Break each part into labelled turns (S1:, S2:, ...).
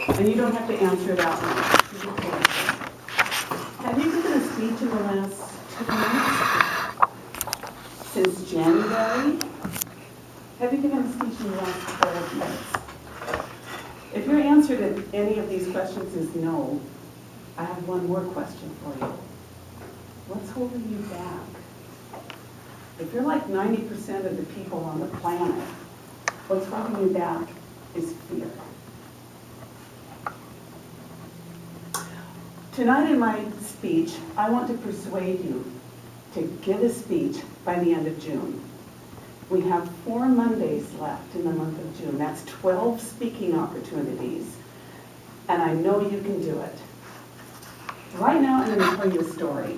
S1: And you don't have to answer it out loud. You can take it. Have you given a speech in the last 2 months? Since January? Have you given a speech in the last 12 months? If your answer to any of these questions is no, I have one more question for you. What's holding you back? If you're like 90% of the people on the planet, what's holding you back is fear. Tonight in my speech, I want to persuade you to give a speech by the end of June. We have 4 Mondays left in the month of June. That's 12 speaking opportunities, and I know you can do it. Right now, I'm going to tell you a story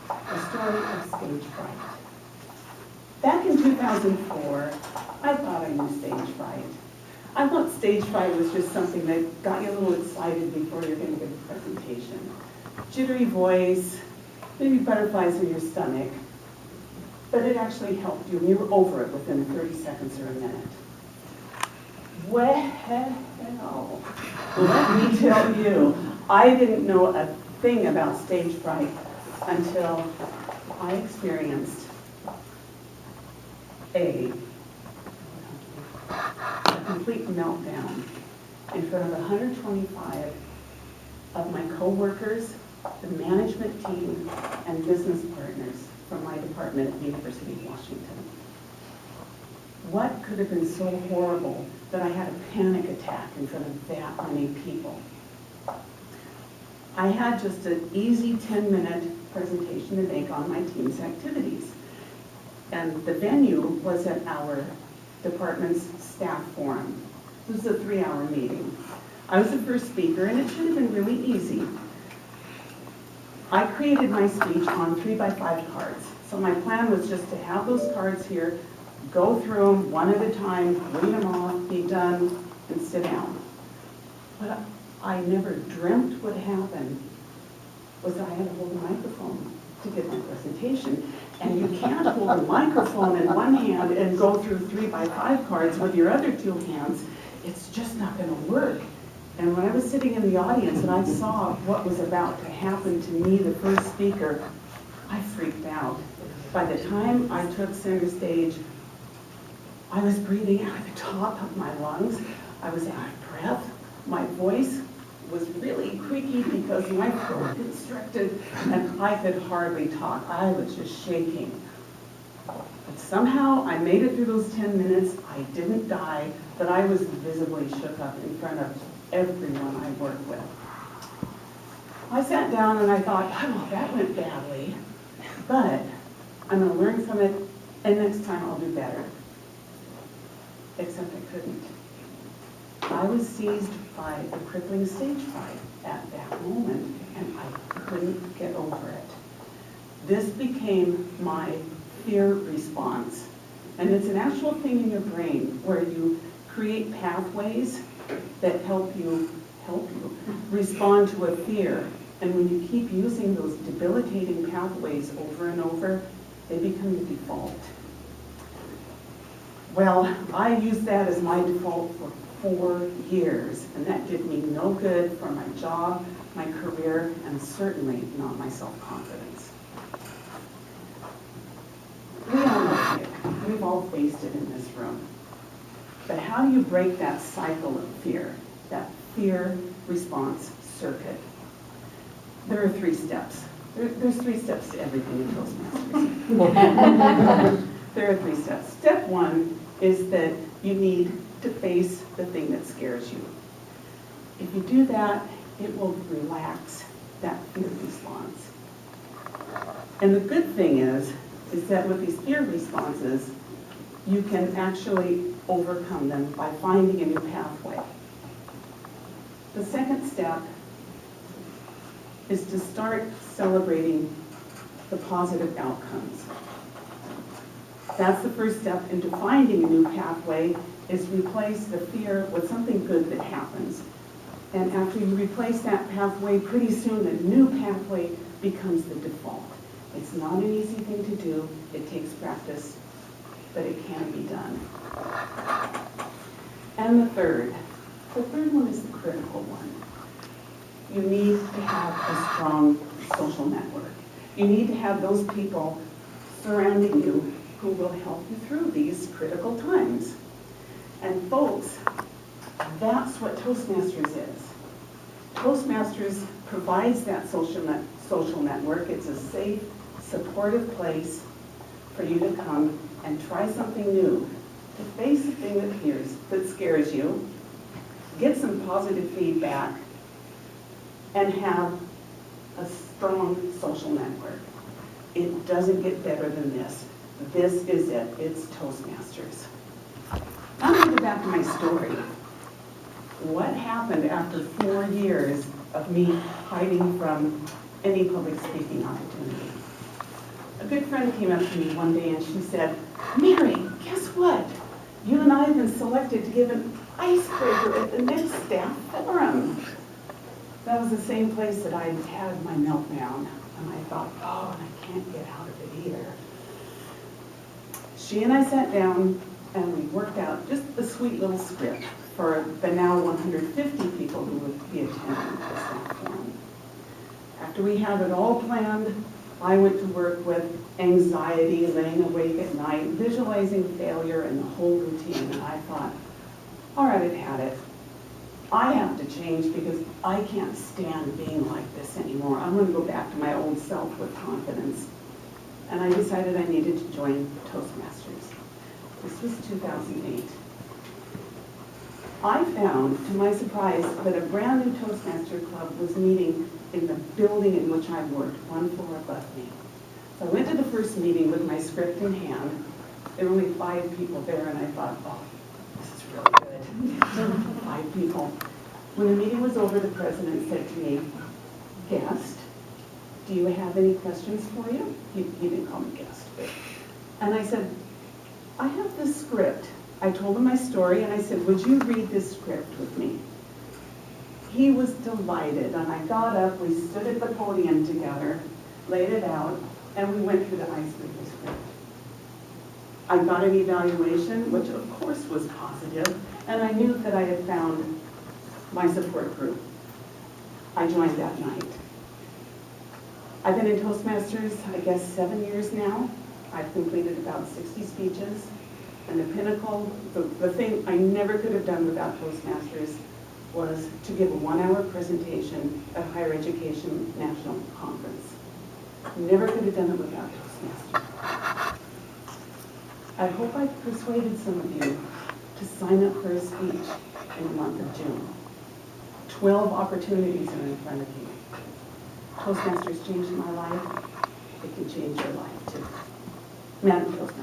S1: of stage fright. Back in 2004, I thought I knew stage fright. I thought stage fright was just something that got you a little excited before you're going to give a presentation. Jittery voice, maybe butterflies in your stomach, but it actually helped you, and you were over it within 30 seconds or a minute. Well, let me tell you, I didn't know a thing about stage fright until I experienced a complete meltdown in front of 125 of my coworkers, the management team, and business partners from my department at the University of Washington. What could have been so horrible that I had a panic attack in front of that many people? I had just an easy 10-minute presentation to make on my team's activities. And the venue was at our department's staff forum. This was a 3-hour meeting. I was the first speaker, and it should have been really easy. I created my speech on 3x5 cards. So my plan was just to have those cards here, go through them one at a time, read them off, be done, and sit down. But I never dreamt what happened was that I had to hold a microphone to give my presentation. And you can't hold a microphone in one hand and go through 3x5 cards with your other 2 hands. It's just not going to work. And when I was sitting in the audience and I saw what was about to happen to me, the first speaker, I freaked out. By the time I took center stage, I was breathing out of the top of my lungs. I was out of breath. My voice was really creaky because my throat constricted and I could hardly talk. I was just shaking. But somehow I made it through those 10 minutes. I didn't die, but I was visibly shook up in front of everyone I work with. I sat down and I thought, oh, that went badly, but I'm going to learn from it, and next time I'll do better. Except I couldn't. I was seized by the crippling stage fright at that moment, and I couldn't get over it. This became my fear response, and it's an actual thing in your brain where you create pathways that help you respond to a fear. And when you keep using those debilitating pathways over and over, they become the default. Well, I used that as my default for 4 years, and that did me no good for my job, my career, and certainly not my self-confidence. We all know it. We've all faced it in this room. But how do you break that cycle of fear, that fear response circuit? There are 3 steps. There's 3 steps to everything in Toastmasters. There are 3 steps. Step 1 is that you need to face the thing that scares you. If you do that, it will relax that fear response. And the good thing is that with these fear responses, you can actually overcome them by finding a new pathway. The second step is to start celebrating the positive outcomes. That's the first step into finding a new pathway, is replace the fear with something good that happens. And after you replace that pathway, pretty soon a new pathway becomes the default. It's not an easy thing to do. It takes practice, but it can be done. And the third The third one is the critical one. You need to have a strong social network. You need to have those people surrounding you who will help you through these critical times. And folks, that's what Toastmasters is. Toastmasters provides that social network. It's a safe, supportive place for you to come and try something new, to face the thing that scares you, get some positive feedback, and have a strong social network. It doesn't get better than this. This is it. It's Toastmasters. I'm going to go back to my story. What happened after 4 years of me hiding from any public speaking opportunity? A good friend came up to me one day and she said, "Mary, guess what? You and I have been selected to give an icebreaker at the next staff forum." That was the same place that I had my meltdown. And I thought, oh, and I can't get out of it either. She and I sat down and we worked out just a sweet little script for the now 150 people who would be attending the staff forum. After we had it all planned, I went to work with anxiety, laying awake at night, visualizing failure and the whole routine. And I thought, all right, I've had it. I have to change because I can't stand being like this anymore. I'm going to go back to my old self with confidence. And I decided I needed to join Toastmasters. This was 2008. I found, to my surprise, that a brand new Toastmaster club was meeting in the building in which I worked, one floor above me. So I went to the first meeting with my script in hand. There were only 5 people there, and I thought, oh, this is really good. 5 people. When the meeting was over, the president said to me, "Guest, do you have any questions for you?" He didn't call me guest. And I said, "I have this script." I told him my story, and I said, "Would you read this script with me?" He was delighted, and I got up, we stood at the podium together, laid it out, and we went through the icebreaker script. I got an evaluation, which of course was positive, and I knew that I had found my support group. I joined that night. I've been in Toastmasters, I guess, 7 years now. I've completed about 60 speeches. And the pinnacle, the thing I never could have done without Toastmasters was to give a 1-hour presentation at Higher Education National Conference. Never could have done it without Toastmasters. I hope I persuaded some of you to sign up for a speech in the month of June. 12 opportunities are in front of you. Toastmasters changed my life. It can change your life too. Madam Toastmaster.